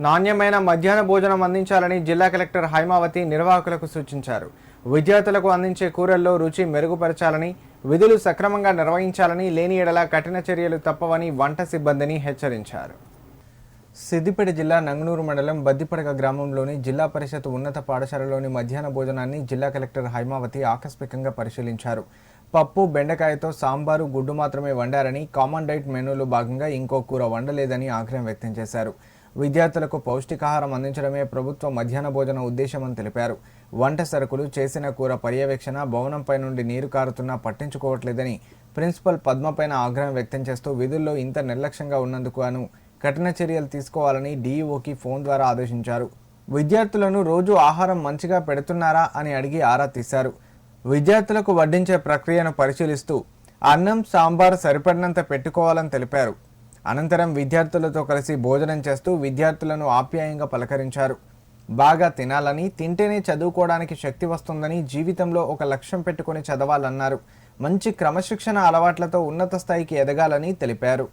నాణ్యమైన మధ్యాహ్న భోజనం అందించాలని జిల్లా కలెక్టర్ హైమావతి నిర్వాహకులకు సూచించారు. విద్యార్థులకు అందించే కూరల్లో రుచి మెరుగుపరచాలని, విధులు సక్రమంగా నిర్వహించాలని, లేని ఎడల కఠిన చర్యలు తప్పవని వంట సిబ్బందిని హెచ్చరించారు. సిద్దిపేట జిల్లా నంగనూరు మండలం బద్దిపడగ గ్రామంలోని జిల్లా పరిషత్ ఉన్నత పాఠశాలలోని మధ్యాహ్న భోజనాన్ని జిల్లా కలెక్టర్ హైమావతి ఆకస్మికంగా పరిశీలించారు. పప్పు, బెండకాయతో సాంబారు, గుడ్డు మాత్రమే వండారని, కామన్ డైట్ మెనూలో భాగంగా ఇంకో కూర వండలేదని ఆగ్రహం వ్యక్తం చేశారు. విద్యార్థులకు పౌష్టికాహారం అందించడమే ప్రభుత్వ మధ్యాహ్న భోజన ఉద్దేశమని తెలిపారు. వంట సరుకులు, చేసిన కూర పర్యవేక్షణ, భవనంపై నుండి నీరు కారుతున్నా పట్టించుకోవట్లేదని ప్రిన్సిపల్ పద్మపైన ఆగ్రహం వ్యక్తం చేస్తూ విధుల్లో ఇంత నిర్లక్ష్యంగా ఉన్నందుకు కఠిన చర్యలు తీసుకోవాలని డీఈఓకి ఫోన్ ద్వారా ఆదేశించారు. విద్యార్థులను రోజు ఆహారం మంచిగా పెడుతున్నారా అని అడిగి ఆరా తీశారు. విద్యార్థులకు వడ్డించే ప్రక్రియను పరిశీలిస్తూ అన్నం, సాంబార్ సరిపడినంత పెట్టుకోవాలని తెలిపారు. అనంతరం విద్యార్థులతో కలిసి భోజనం చేస్తూ విద్యార్థులను ఆప్యాయంగా పలకరించారు. బాగా తినాలని, తింటేనే చదువుకోవడానికి శక్తి వస్తుందని, జీవితంలో ఒక లక్ష్యం పెట్టుకొని చదవాలన్నారు. మంచి క్రమశిక్షణ అలవాట్లతో ఉన్నత స్థాయికి ఎదగాలని తెలిపారు.